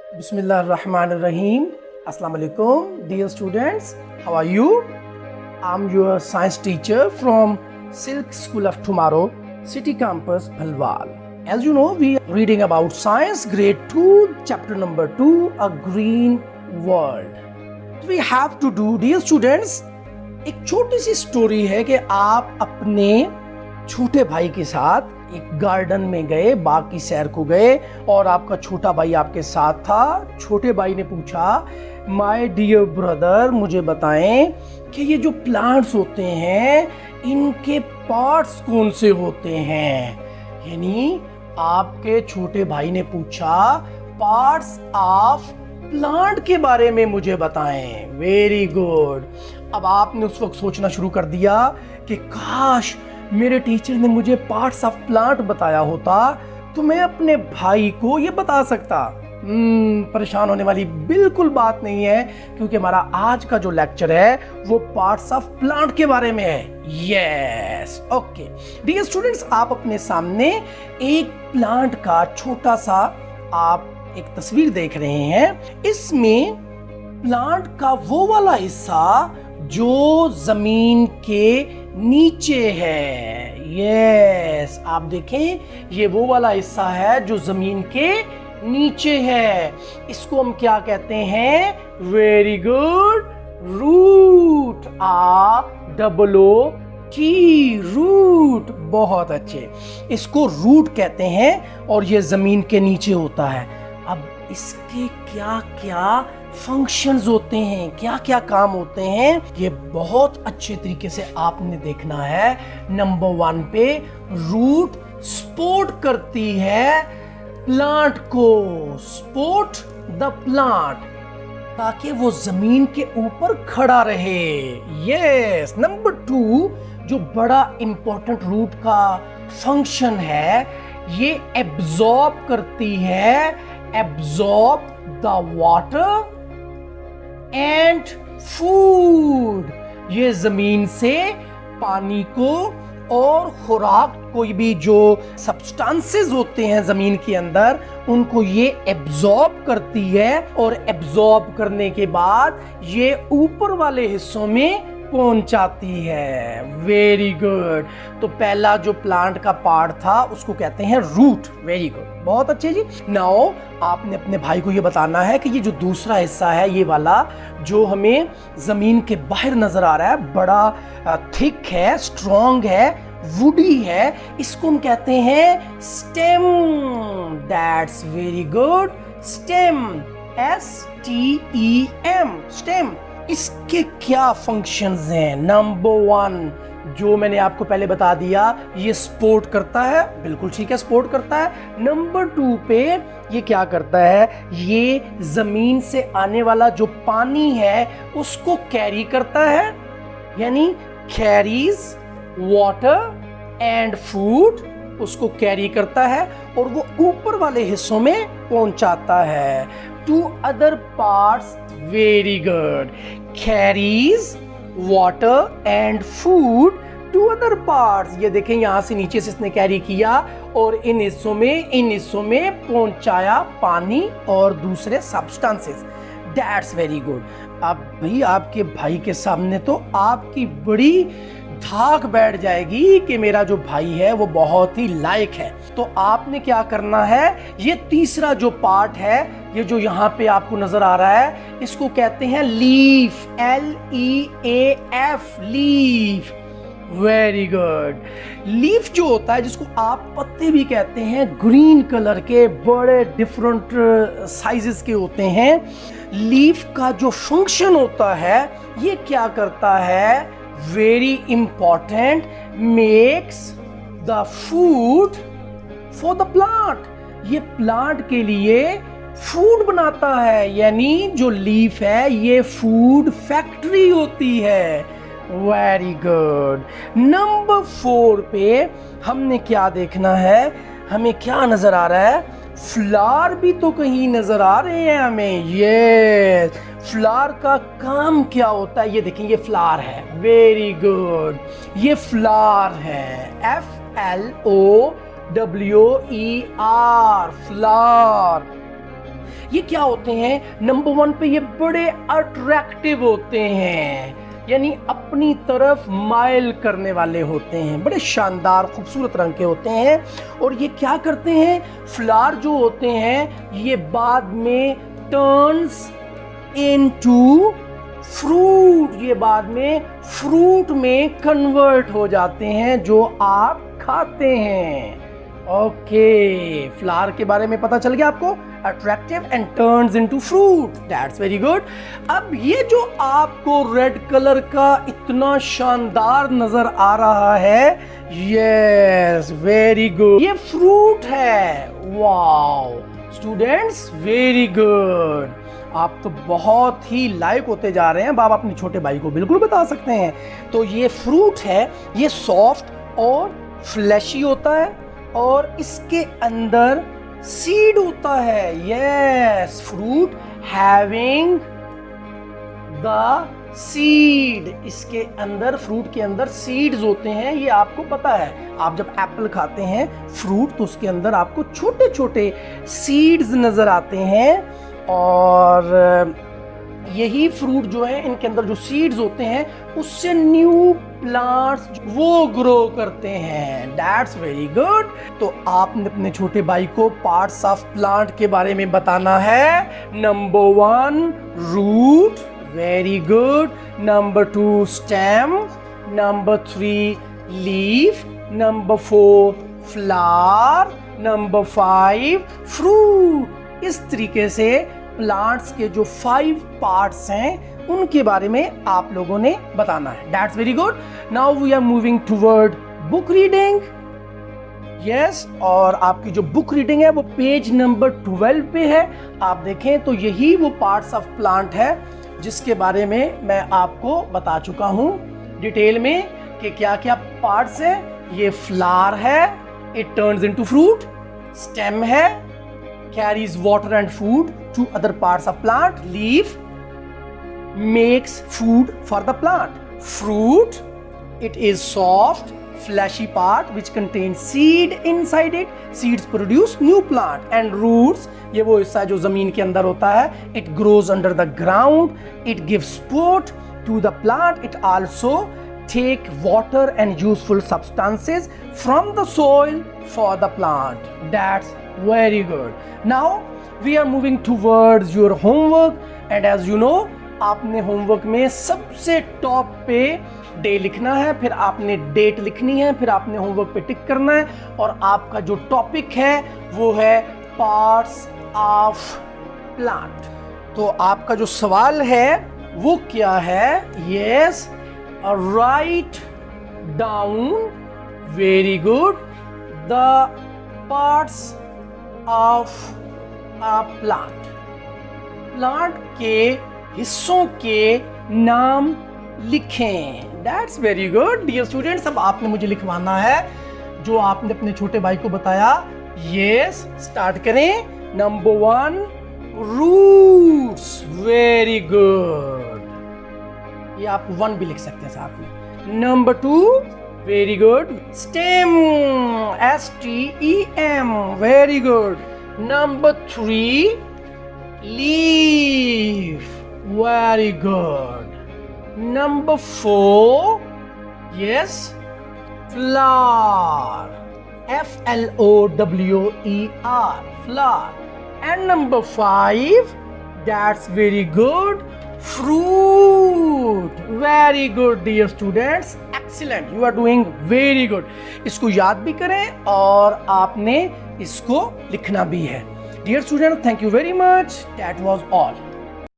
Bismillahirrahmanirrahim. Assalamu alaikum, dear students. How are you? I'm your science teacher from Silk School of Tomorrow, City Campus, Bhalwal. As you know, we are reading about science, grade 2, chapter number 2, A Green World. We have to do, dear students, एक छोटी सी story है कि आप अपने छोटे भाई के साथ एक गार्डन में गए, बाग की सैर को गए और आपका छोटा भाई आपके साथ था। छोटे भाई ने पूछा, माय डियर ब्रदर, मुझे बताएं कि ये जो प्लांट्स होते हैं इनके पार्ट्स कौन से होते हैं। यानी आपके छोटे भाई ने पूछा, पार्ट्स ऑफ प्लांट के बारे में मुझे बताएं। Very good. अब आपने उस वक्त सोचना शुरू कर दिया कि काश मेरे टीचर ने मुझे पार्ट्स ऑफ प्लांट बताया होता तो मैं अपने भाई को ये बता सकता। परेशान होने वाली बिल्कुल बात नहीं है, क्योंकि हमारा आज का जो लेक्चर है वो पार्ट्स ऑफ प्लांट के बारे में है। यस, ओके डियर स्टूडेंट्स, आप अपने सामने एक प्लांट का छोटा सा आप एक तस्वीर देख रहे हैं। इसमें प्लांट का वो वाला हिस्सा जो जमीन के नीचे है। यस, आप देखें, ये वो वाला हिस्सा है जो जमीन के नीचे है। इसको हम क्या कहते हैं? Very good, root. ROOT, root. बहुत अच्छे, इसको रूट कहते हैं और ये जमीन के नीचे होता है। अब इसके क्या क्या फंक्शंस होते हैं, क्या क्या काम होते हैं, ये बहुत अच्छे तरीके से आपने देखना है। नंबर 1 पे रूट सपोर्ट करती है प्लांट को, सपोर्ट द प्लांट, ताकि वो जमीन के ऊपर खड़ा रहे। यस। नंबर 2, जो बड़ा इंपॉर्टेंट रूट का फंक्शन है, ये एब्जॉर्ब करती है, absorb the water and food. ये जमीन से पानी को और खुराक, कोई भी जो सब्सटेंसेस होते हैं जमीन के अंदर, उनको ये एब्जॉर्ब करती है और एब्जॉर्ब करने के बाद ये ऊपर वाले हिस्सों में पहुंचाती है। Very good. तो पहला जो प्लांट का पार्ट था उसको कहते हैं रूट। वेरी गुड, बहुत अच्छे जी। नाउ आपने अपने भाई को ये बताना है कि ये जो दूसरा हिस्सा है, ये वाला जो हमें जमीन के बाहर नजर आ रहा है, बड़ा थिक है, स्ट्रॉन्ग है, वुडी है, इसको हम कहते हैं stem. That's very good, stem. STEM, stem. इसके क्या फंक्शंस हैं? नंबर 1, जो मैंने आपको पहले बता दिया, ये सपोर्ट करता है। बिल्कुल ठीक है, सपोर्ट करता है। नंबर 2 पे ये क्या करता है? ये जमीन से आने वाला जो पानी है उसको कैरी करता है, यानी कैरीज वाटर एंड फूड, उसको कैरी करता है और वो ऊपर वाले हिस्सों में पहुंचाता है। 2 other parts, very good, carries water and food. 2 other parts, ये देखें, यहां से नीचे से इसने कैरी किया और इन हिस्सों में पहुंचाया पानी और दूसरे सब्सटेंसेस। That's very good. अब भाई आपके भाई के सामने तो आपकी बड़ी धाक बैठ जाएगी कि मेरा जो भाई है वो बहुत ही लायक है। तो आपने क्या करना है? ये तीसरा जो पार्ट है, ये जो यहाँ पे आपको नजर आ रहा है, इसको कहते हैं leaf. LEAF, leaf. Very good. Leaf जो होता है, जिसको आप पत्ते भी कहते हैं, ग्रीन कलर के, बड़े डिफरेंट साइजेस के होते हैं। लीफ का जो फंक्शन होता है, ये क्या करता है? Very important, makes the food for the plant. ये प्लांट के लिए फूड बनाता है, यानी जो लीफ है ये फूड फैक्ट्री होती है। Very good. नंबर 4 पे हमने क्या देखना है? हमें क्या नजर आ रहा है? फ्लावर भी तो कहीं नजर आ रहे हैं हमें। ये फ्लावर का काम क्या होता है? ये देखें, ये फ्लावर है। वेरी गुड, ये फ्लावर है। FLOWER, flower. ये क्या होते हैं, नंबर 1 पे ये बड़े अट्रैक्टिव होते हैं, यानी अपनी तरफ माइल करने वाले होते हैं, बड़े शानदार खूबसूरत रंग के होते हैं। और ये क्या करते हैं, फ्लावर जो होते हैं ये बाद में टर्न्स इनटू फ्रूट, ये बाद में फ्रूट में कन्वर्ट हो जाते हैं जो आप खाते हैं। ओके, फ्लावर के बारे में पता चल गया आपको, attractive and turns into fruit, that's very good. अब ये जो आपको रेड कलर का इतना शानदार नजर आ रहा है, यस वेरी गुड, ये फ्रूट है। वाओ स्टूडेंट्स, वेरी गुड, आप तो बहुत ही लायक होते जा रहे हैं, अब आप अपने छोटे भाई को बिल्कुल बता सकते हैं। तो ये फ्रूट है, ये सॉफ्ट और फ्लैशी होता है और इसके अंदर सीड होता है। Yes, fruit having the seed, इसके अंदर, फ्रूट के अंदर सीड्स होते हैं, ये आपको पता है। आप जब एप्पल खाते हैं फ्रूट तो उसके अंदर आपको छोटे छोटे सीड्स नजर आते हैं, और यही फ्रूट जो है इनके अंदर जो सीड्स होते हैं उससे न्यू प्लांट्स वो ग्रो करते हैं। That's very good. तो आपने अपने छोटे भाई को पार्ट्स ऑफ प्लांट के बारे में बताना है। Number 1 root, very good. Number 2 stem, number 3 leaf, number 4 flower, number 5 fruit. इस तरीके से प्लांट्स के जो 5 पार्ट्स हैं उनके बारे में आप लोगों ने बताना है। That's very good. Now we are moving toward book reading. Yes, और आपकी जो बुक रीडिंग है वो पेज नंबर 12 पे है। आप देखें तो यही वो पार्ट्स ऑफ प्लांट है जिसके बारे में मैं आपको बता चुका हूं डिटेल में कि क्या क्या पार्ट्स है। ये फ्लावर है, it turns into fruit. Stem है, carries water and food to other parts of plant. Leaf makes food for the plant. Fruit, it is soft fleshy part which contains seed inside it. Seeds produce new plant. And roots, ये वो हिस्सा जो जमीन के अंदर होता है, it grows under the ground, it gives support to the plant. It also take water and useful substances from the soil for the plant. That's very good. Now we are moving towards your homework, and as you know आपने homework में सबसे top पे day लिखना है, फिर आपने date लिखनी है, फिर आपने होमवर्क पे टिक करना है, और आपका जो टॉपिक है वो है पार्ट्स ऑफ प्लांट। तो आपका जो सवाल है वो क्या है? Yes, write down, very good, the parts of a plant. Plant के हिस्सों के नाम लिखें। That's very good dear students. अब आपने मुझे लिखवाना है जो आपने अपने छोटे भाई को बताया। यस, स्टार्ट करें। नंबर 1 रूट्स, वेरी गुड, ये आप 1 भी लिख सकते हैं साथ में। Number 2 very good, stem, STEM, very good. Number 3 leaf, very good. Number 4 yes, flower, FLOWER, flower. And number 5, that's very good, fruit. Very good dear students, excellent, you are doing very good. इसको याद भी करें और आपने इसको लिखना भी है. Dear students, thank you very much. That was all.